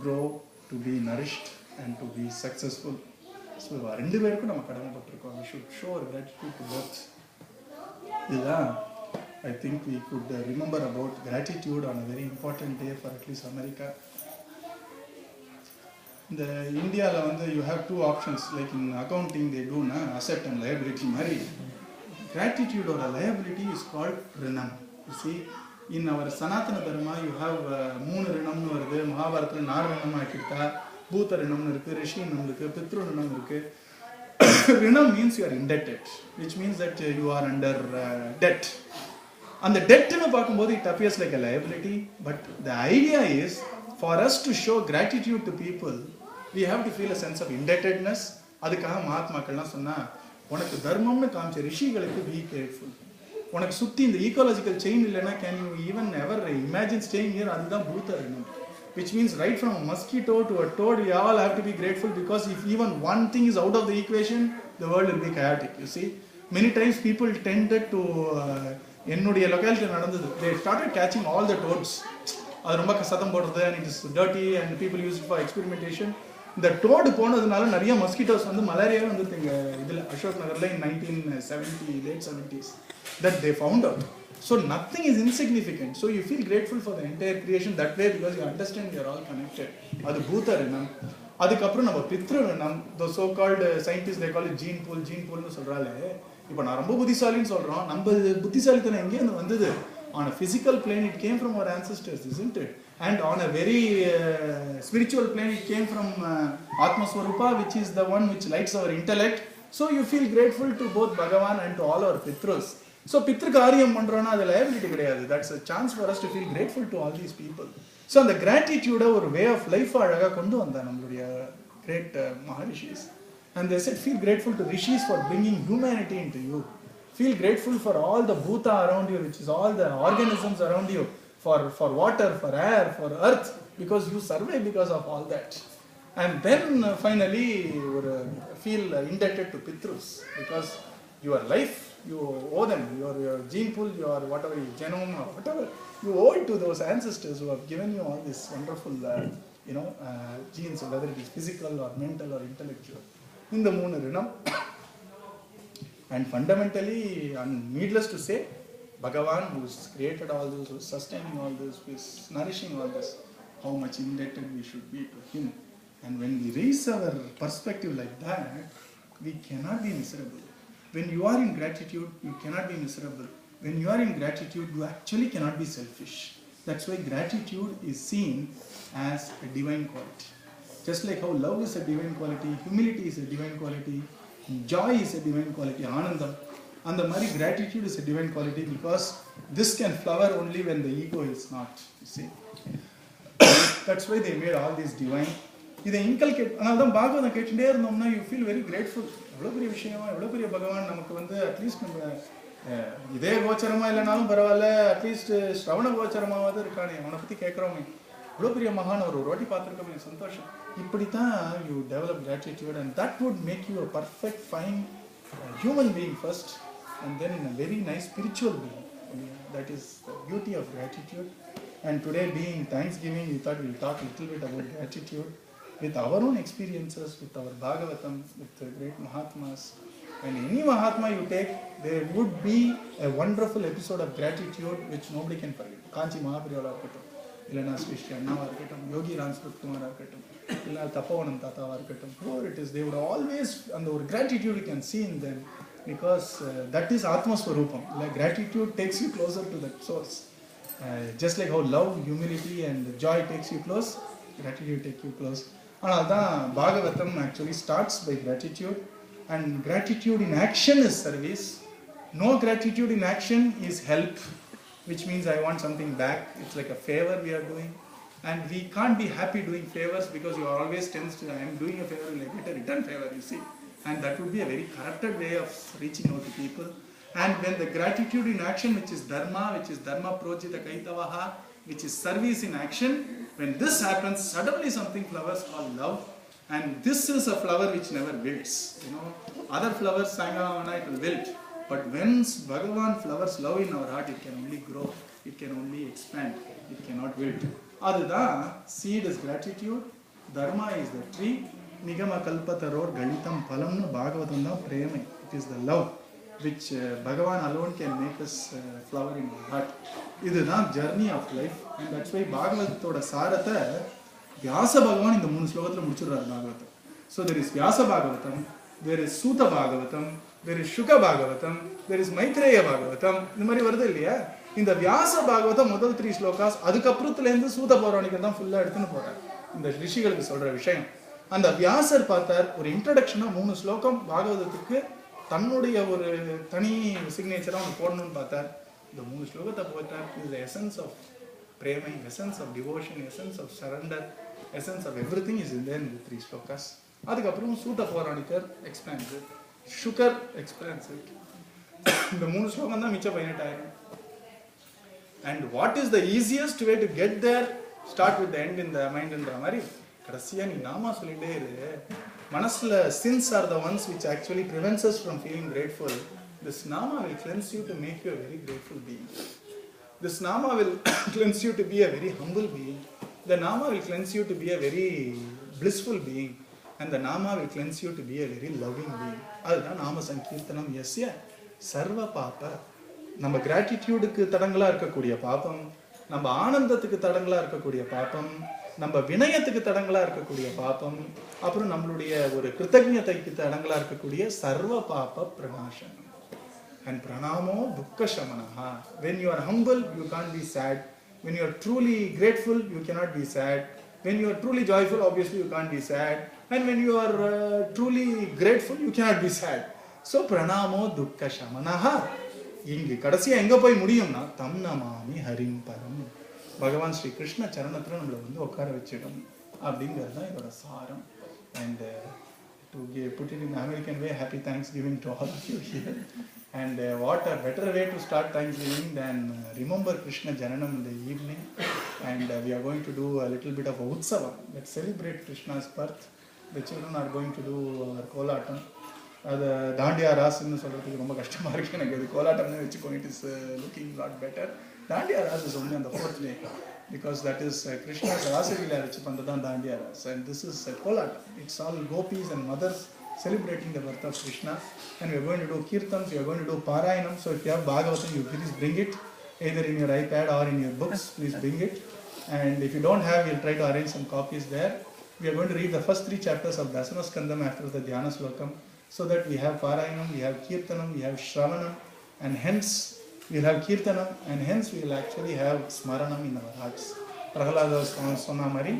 grow, to be nourished, and to be successful. So ரெண்டு பேருக்கும் நம்ம கடமைப்பட்டிருக்கோம். We should show our gratitude to both. I think we could remember about gratitude on a very important day for at least America. In India, you have two options, like in accounting they do asset and liability. Gratitude or a liability is called rinam. You see, in our Sanatana Dharma, you have moon rinam, Mahabharata, Nar rinam, Bhuta rinam, Rishi rinam, Pitru rinam. Rinam means you are indebted, which means that you are under debt. And the debt it appears like a liability, but the idea is for us to show gratitude to people, we have to feel a sense of indebtedness. அதுக்காக மகாத்மாக்கள்லாம் சொன்னா உனக்கு தர்மம்னு காமிச்ச ரிஷிகளுக்கு be grateful. உனக்கு சுத்தி இந்த ecological chain இல்லைன்னா can you even ever imagine staying here? அதுதான் பூத ரிணம். Which means right from a mosquito to a toad, we all have to be grateful, because if even one thing is out of the equation, the world will be chaotic. You see, many times people tended to என்னுடைய locality நடந்தது, they started catching all the toads. அது ரொம்ப சத்தம் போடுறது, and it is dirty, and people use it for experimentation. இந்த toad போனதுனால நிறைய mosquitoes மலேரியாவே வந்துருங்க இதில் அசோக் நகரில் in 1970, late 70s, that they found out. So nothing is insignificant. So you feel grateful for the entire creation that way, because you understand you are all connected. Adu bhuta rinam. Adukapra nama pitru rinam. The so called scientists, they call it gene pool nu solrale. Ipo na romba buddhisalinu solrom. Namba buddhisalithana enga irundhu vandhudu? On a physical plane it came from our ancestors, isn't it? And on a very spiritual plane it came from Atma Swarupa, which is the one which lights our intellect. So you feel grateful to both Bhagavan and to all our Pitrus. So Pitru Karyam Mandrona, the liability, that's a chance for us to feel grateful to all these people. So the gratitude or way of life great Maharishis. And they said, feel grateful to Rishis for bringing humanity into you. Feel grateful for all the bhuta around you, which is all the organisms around you, for water, for air, for earth, because you survive because of all that. And then finally feel indebted to Pitrus, because your life, you owe them, your gene pool, your whatever, your genome or whatever, you owe it to those ancestors who have given you all this wonderful genes, whether it is physical or mental or intellectual. In the moon rinam. And fundamentally, and needless to say, Bhagavan, who has created all this, who is sustaining all this, who is nourishing all this, how much indebted we should be to him. And when we raise our perspective like that, we cannot be miserable. When you are in gratitude, you cannot be miserable. When you are in gratitude, you actually cannot be selfish. That's why gratitude is seen as a divine quality. Just like how love is a divine quality, humility is a divine quality, joy is a divine quality, anandam. And the Mari gratitude is a divine quality, because this can flower only when the ego is not. You see, that's why they made all these divine. இதை inculcate, அதனால தான் பாகவதம் கேட்டுட்டே இருந்தோம்னா you feel very grateful. எவ்வளோ பெரிய விஷயம், எவ்வளோ பெரிய பகவான் நமக்கு அட்லீஸ்ட் நம்ம இதே கோச்சரமாக இல்லைனாலும் பரவாயில்ல, அட்லீஸ்ட் ஸ்ரவண கோச்சரமாவது இருக்கானே, அவனை பற்றி கேட்குறோமே, இவ்வளோ பெரிய மகான் ஒரு வாட்டி பார்த்துருக்கோமே, சந்தோஷம். இப்படி தான் you develop gratitude, and that would make you a perfect fine human being first, and then a very nice spiritual being. That is the beauty of gratitude. And today, being Thanksgiving, we thought we'll talk a little bit about gratitude with our own experiences, with our Bhagavatam, with the great Mahatmas. And any Mahatma you take, there would be a wonderful episode of gratitude which nobody can forget. Kanchi Mahapriyala irukattum, illana Srishti Annava irukattum, Yogi Ramsrut Kumar irukattum, illa Tapavanam Tatava irukattum, whoever it is, they would always, and the gratitude you can see in them, because that is Atma Swarupam. Like gratitude takes you closer to that source. Just like how love, humility and joy takes you close, gratitude takes you close. And Bhagavatam actually starts by gratitude, and gratitude in action is service. No gratitude in action is help, which means I want something back. It's like a favor we are doing, and we can't be happy doing favors, because you are always tense to, I am doing a favor, will I get a return favor, you see. And that would be a very corrupted way of reaching out to people. And when the gratitude in action, which is dharma projita kaitavaha, which is service in action, when this happens, suddenly something flowers called love. And this is a flower which never wilts. Other flowers, sangavana, it will wilt. But when Bhagavan flowers love in our heart, it can only grow, it can only expand, it cannot wilt. அதுதான் seed is gratitude, dharma is the tree, nigama kalpataror galitam palamnu bhagavatam தான் பிரேமை. It is the love which Bhagavan alone can make us flower in our heart. இதுதான் journey of life, and that's why பாகவதத்தோட சாரத்தை வியாச பகவான் இந்த 3 ஸ்லோகத்துல முடிச்சிடுறாரு Bhagavatam. So there is Vyasa Bhagavatam, there is Sutta Bhagavatam, there is Shuka Bhagavatam, there is Maitreya Bhagavatam. இந்த மாதிரி வருது இல்லையா? இந்த வியாச பாகவதம் முதல் 3 ஸ்லோகாஸ், அதுக்கப்புறத்துலேருந்து சூத பௌராணிகம் தான் ஃபுல்லாக எடுத்துன்னு போகிறார் இந்த ரிஷிகளுக்கு சொல்கிற விஷயம். அந்த வியாசர் பார்த்தார், ஒரு இன்ட்ரடக்ஷனாக 3 ஸ்லோகம் பாகவதத்துக்கு தன்னுடைய ஒரு தனி சிக்னேச்சராக ஒன்று போடணும்னு பார்த்தார். இந்த 3 ஸ்லோகத்தை போட்டார். இது எசன்ஸ் ஆஃப் பிரேமை, essence of devotion, essence of surrender, essence of everything is in there இந்த 3 ஸ்லோகாஸ். அதுக்கப்புறம் சூத பௌராணிகர் explains it, Shuka explains it. இந்த 3 ஸ்லோகம் தான் மிச்சம் 18,000. And what is the easiest way to get there? Start with the end in the mind என்ற மாதிரி கடைசியா நீ நாமா சொல்லிட்டே இரு. மனசுல sins are the ones which actually prevents us from feeling grateful. This nama will cleanse you to make you a very grateful being. This nama will cleanse you to be a very humble being. The nama will cleanse you to be a very blissful being. And the nama will cleanse you to be a very loving being. அதுதான் நாம சங்கீர்த்தனம். யஸ்ய சர்வ பாப. நம்ம கிராட்டிடியூடுக்கு தடங்களா இருக்கக்கூடிய பாபம், நம்ம ஆனந்தத்துக்கு தடங்களா இருக்கக்கூடிய பாபம், நம்ம வினயத்துக்கு தடங்களா இருக்கக்கூடிய பாபம், அப்புறம் நம்மளுடைய ஒரு கிருத்தஜ்ஞதைக்கு தடங்களா இருக்கக்கூடிய சர்வ பாப பிரணாசனம். And pranamo dukkha shamanaha. When you are humble, you can't be sad. When you are truly grateful, you cannot be sad. When you are truly joyful, obviously you can't be sad. And when you are truly grateful, you cannot be sad. So pranamo dukkha shamanaha. இங்கு கடைசியா எங்க போய் முடியும்னா தம் நமாமி ஹரிம் பரம். பகவான் ஸ்ரீ கிருஷ்ண சரணத்துல நம்மளை வந்து உட்கார வச்சிடும் அப்படிங்கிறது தான் இதோட சாரம். And to put it in American way, happy Thanksgiving to all of you here. And what a better way to start Thanksgiving than remember Krishna Jananam in the evening. And we are going to do a little bit of a utsava. Let's celebrate Krishna's birth. The children are going to do our kolatam. அது தாண்டியா ராஸ்ன்னு சொல்கிறதுக்கு ரொம்ப கஷ்டமாக இருக்குது எனக்கு. அது கோலாட்டம்னு வச்சுக்கோங்க. It is looking lot better. Dandiya Raas is only அந்த 4th day because that is Krishna's Rasaleela வச்சு பண்ணுறது தான் Dandiya Raas. And this is Kolattam. It's all gopis and mothers celebrating the birth of Krishna. And we are going to do kirtans, we are going to do parayanam. So if you have Bhagavatam, you please bring it either in your iPad or in your books. Please bring it. And if you don't have, we'll try to arrange some copies there. We are going to read the first 3 chapters of Dasana Skandam after the Dhyana Slokam, so that we have parayanam, we have kirtanam, we have shravanam, and hence we'll have kirtanam, and hence we will actually have smaranam in our hearts. Prahalada sonna mari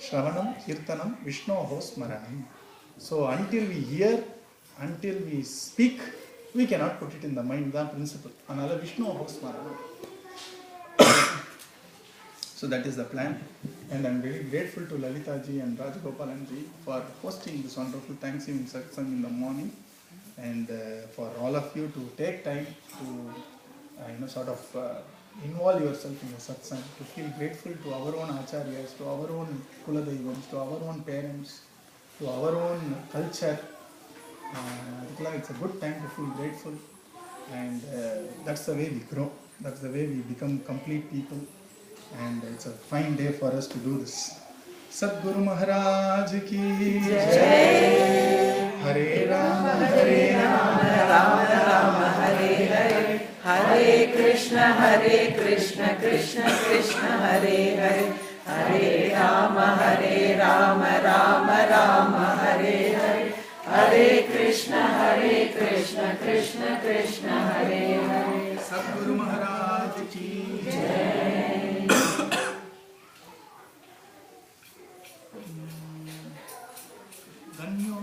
shravanam, kirtanam, Vishnoho smaranam. So until we hear, until we speak, we cannot put it in the mind. The principle. Another Vishnoho smaranam. So that is the plan, and I'm very grateful to Lalita ji and Rajgopalan ji for hosting this wonderful Thanksgiving satsang in the morning, and for all of you to take time to sort of involve yourself in the satsang, to feel grateful to our own acharyas, to our own kuladevams, to our own parents, to our own culture. It's a good time to feel grateful, and that's the way we grow. That's the way we become complete people. And it's a fine day for us to do this. Sadguru Maharaj ki jai. Hare Rama Rama Rama Hare Hare. Hare Krishna Krishna Krishna Hare Hare. Hare Rama Rama Rama Hare Hare. Hare Krishna Krishna Krishna Hare Hare. Sadguru Maharaj ki jai. Ganyo